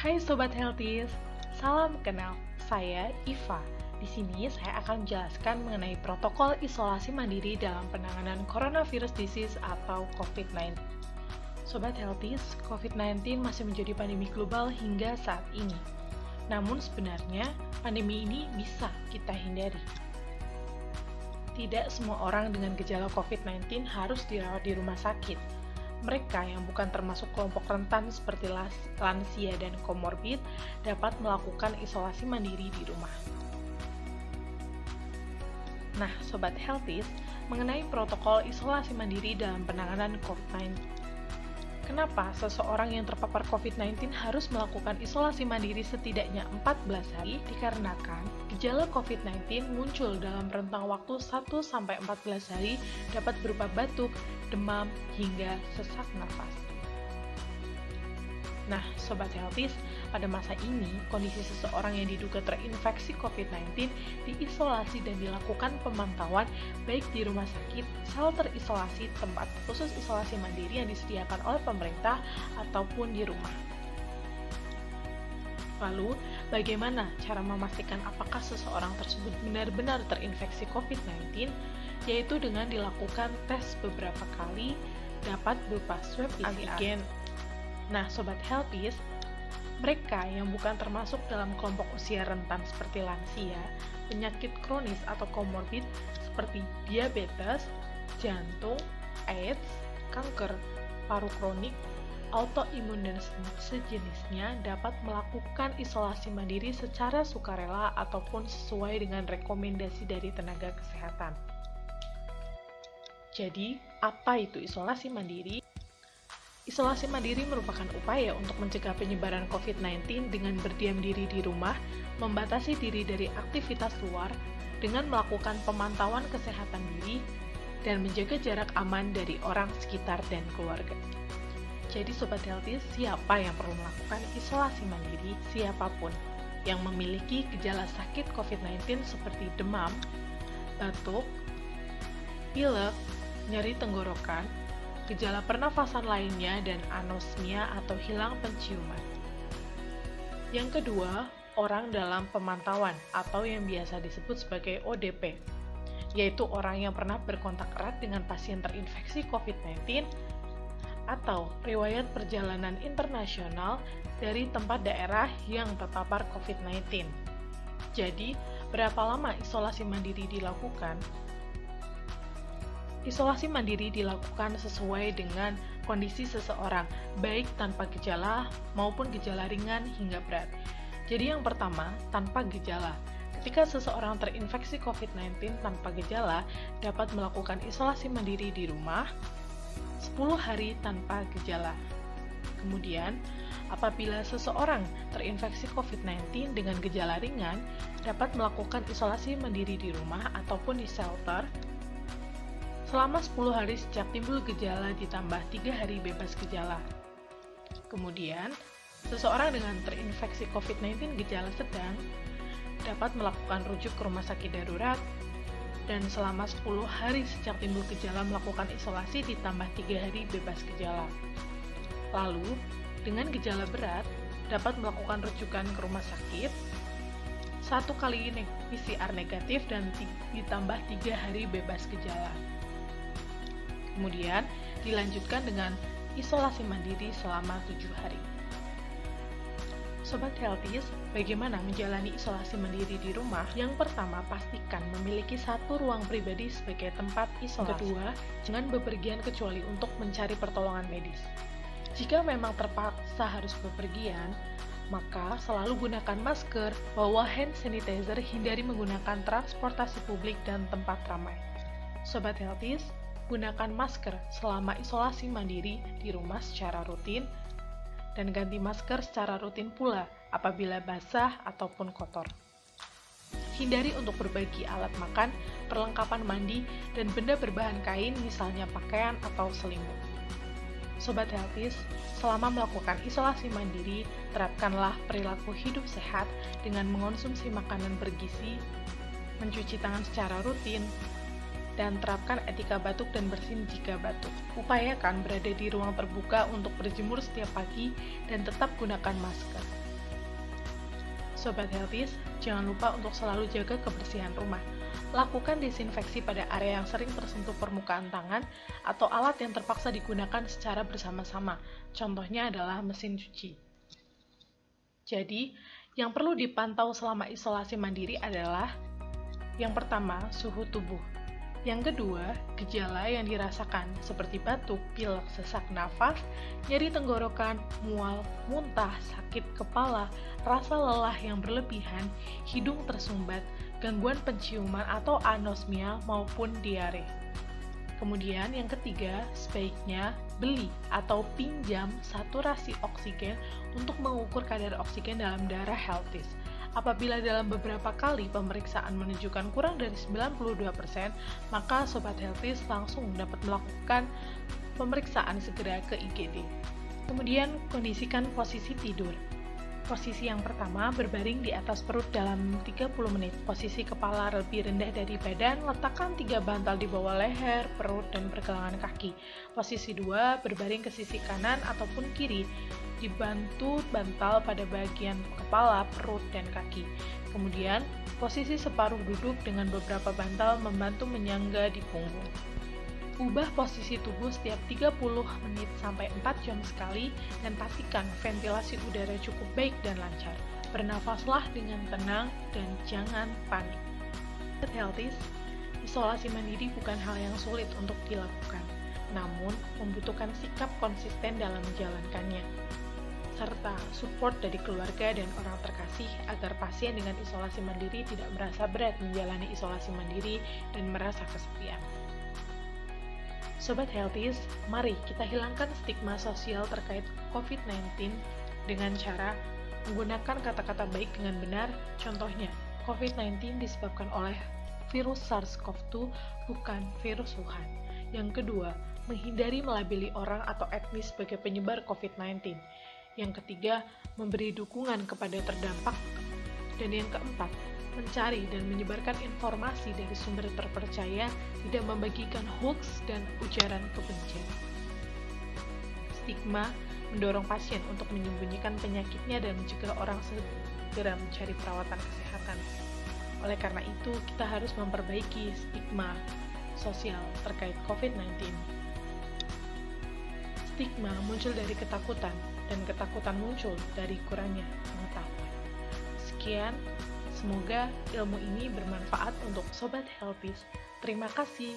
Hai Sobat Healthies, salam kenal. Saya Iva. Di sini saya akan menjelaskan mengenai protokol isolasi mandiri dalam penanganan coronavirus disease atau COVID-19. Sobat Healthies, COVID-19 masih menjadi pandemi global hingga saat ini. Namun sebenarnya pandemi ini bisa kita hindari. Tidak semua orang dengan gejala COVID-19 harus dirawat di rumah sakit. Mereka yang bukan termasuk kelompok rentan seperti lansia dan komorbid dapat melakukan isolasi mandiri di rumah. Nah, Sobat Healthies, mengenai protokol isolasi mandiri dalam penanganan COVID-19. Kenapa seseorang yang terpapar COVID-19 harus melakukan isolasi mandiri setidaknya 14 hari? Dikarenakan gejala COVID-19 muncul dalam rentang waktu 1-14 hari dapat berupa batuk, demam, hingga sesak nafas. Nah, Sobat Healthies, pada masa ini, kondisi seseorang yang diduga terinfeksi COVID-19 diisolasi dan dilakukan pemantauan baik di rumah sakit, shelter isolasi, tempat khusus isolasi mandiri yang disediakan oleh pemerintah, ataupun di rumah. Lalu, bagaimana cara memastikan apakah seseorang tersebut benar-benar terinfeksi COVID-19? Yaitu dengan dilakukan tes beberapa kali, dapat berupa swab antigen. Nah, Sobat Healthies, mereka yang bukan termasuk dalam kelompok usia rentan seperti lansia, penyakit kronis atau komorbid seperti diabetes, jantung, AIDS, kanker, paru kronik, autoimun dan sejenisnya dapat melakukan isolasi mandiri secara sukarela ataupun sesuai dengan rekomendasi dari tenaga kesehatan. Jadi, apa itu isolasi mandiri? Isolasi mandiri merupakan upaya untuk mencegah penyebaran COVID-19 dengan berdiam diri di rumah, membatasi diri dari aktivitas luar, dengan melakukan pemantauan kesehatan diri, dan menjaga jarak aman dari orang sekitar dan keluarga. Jadi Sobat Healthy, siapa yang perlu melakukan isolasi mandiri? Siapapun yang memiliki gejala sakit COVID-19 seperti demam, batuk, pilek, nyeri tenggorokan, gejala pernafasan lainnya, dan anosmia atau hilang penciuman. Yang kedua, orang dalam pemantauan atau yang biasa disebut sebagai ODP, yaitu orang yang pernah berkontak erat dengan pasien terinfeksi COVID-19 atau riwayat perjalanan internasional dari tempat daerah yang terpapar COVID-19. Jadi, berapa lama isolasi mandiri dilakukan? Isolasi mandiri dilakukan sesuai dengan kondisi seseorang, baik tanpa gejala maupun gejala ringan hingga berat. Jadi yang pertama, tanpa gejala. Ketika seseorang terinfeksi COVID-19 tanpa gejala, dapat melakukan isolasi mandiri di rumah 10 hari tanpa gejala. Kemudian, apabila seseorang terinfeksi COVID-19 dengan gejala ringan, dapat melakukan isolasi mandiri di rumah ataupun di shelter selama 10 hari sejak timbul gejala ditambah 3 hari bebas gejala. Kemudian, seseorang dengan terinfeksi COVID-19 gejala sedang dapat melakukan rujuk ke rumah sakit darurat dan selama 10 hari sejak timbul gejala melakukan isolasi ditambah 3 hari bebas gejala. Lalu, dengan gejala berat, dapat melakukan rujukan ke rumah sakit 1 kali PCR negatif dan ditambah 3 hari bebas gejala. Kemudian, dilanjutkan dengan isolasi mandiri selama 7 hari. Sobat Healthies, bagaimana menjalani isolasi mandiri di rumah? Yang pertama, pastikan memiliki satu ruang pribadi sebagai tempat isolasi. Kedua, jangan bepergian kecuali untuk mencari pertolongan medis. Jika memang terpaksa harus bepergian, maka selalu gunakan masker, bawa hand sanitizer, hindari menggunakan transportasi publik dan tempat ramai. Sobat Healthies, gunakan masker selama isolasi mandiri di rumah secara rutin, dan ganti masker secara rutin pula apabila basah ataupun kotor. Hindari untuk berbagi alat makan, perlengkapan mandi, dan benda berbahan kain misalnya pakaian atau selimut. Sobat Healthies, selama melakukan isolasi mandiri, terapkanlah perilaku hidup sehat dengan mengonsumsi makanan bergizi, mencuci tangan secara rutin, dan terapkan etika batuk dan bersin jika batuk. Upayakan berada di ruang terbuka untuk berjemur setiap pagi dan tetap gunakan masker. Sobat Healthies, jangan lupa untuk selalu jaga kebersihan rumah. Lakukan desinfeksi pada area yang sering tersentuh permukaan tangan atau alat yang terpaksa digunakan secara bersama-sama. Contohnya adalah mesin cuci. Jadi, yang perlu dipantau selama isolasi mandiri adalah yang pertama, suhu tubuh. Yang kedua, gejala yang dirasakan seperti batuk, pilek, sesak nafas, nyeri tenggorokan, mual, muntah, sakit kepala, rasa lelah yang berlebihan, hidung tersumbat, gangguan penciuman atau anosmia maupun diare. Kemudian yang ketiga, sebaiknya beli atau pinjam saturasi oksigen untuk mengukur kadar oksigen dalam darah Healthies. Apabila dalam beberapa kali pemeriksaan menunjukkan kurang dari 92%, maka Sobat Healthies langsung dapat melakukan pemeriksaan segera ke IGD. Kemudian, kondisikan posisi tidur. Posisi yang pertama, berbaring di atas perut dalam 30 menit. Posisi kepala lebih rendah dari badan, letakkan 3 bantal di bawah leher, perut, dan pergelangan kaki. Posisi 2, berbaring ke sisi kanan ataupun kiri, dibantu bantal pada bagian kepala, perut, dan kaki. Kemudian, posisi separuh duduk dengan beberapa bantal membantu menyangga di punggung. Ubah posisi tubuh setiap 30 menit sampai 4 jam sekali dan pastikan ventilasi udara cukup baik dan lancar. Bernafaslah dengan tenang dan jangan panik. Healthies, isolasi mandiri bukan hal yang sulit untuk dilakukan, namun membutuhkan sikap konsisten dalam menjalankannya, serta support dari keluarga dan orang terkasih agar pasien dengan isolasi mandiri tidak merasa berat menjalani isolasi mandiri dan merasa kesepian. Sobat Healthies, mari kita hilangkan stigma sosial terkait COVID-19 dengan cara menggunakan kata-kata baik dengan benar. Contohnya, COVID-19 disebabkan oleh virus SARS-CoV-2, bukan virus Wuhan. Yang kedua, menghindari melabeli orang atau etnis sebagai penyebar COVID-19. Yang ketiga, memberi dukungan kepada terdampak. Dan yang keempat, mencari dan menyebarkan informasi dari sumber terpercaya, tidak membagikan hoax dan ujaran kebencian. Stigma mendorong pasien untuk menyembunyikan penyakitnya dan mencegah orang segera mencari perawatan kesehatan. Oleh karena itu, kita harus memperbaiki stigma sosial terkait COVID-19. Stigma muncul dari ketakutan, dan ketakutan muncul dari kurangnya pengetahuan. Sekian. Semoga ilmu ini bermanfaat untuk Sobat Healthies. Terima kasih.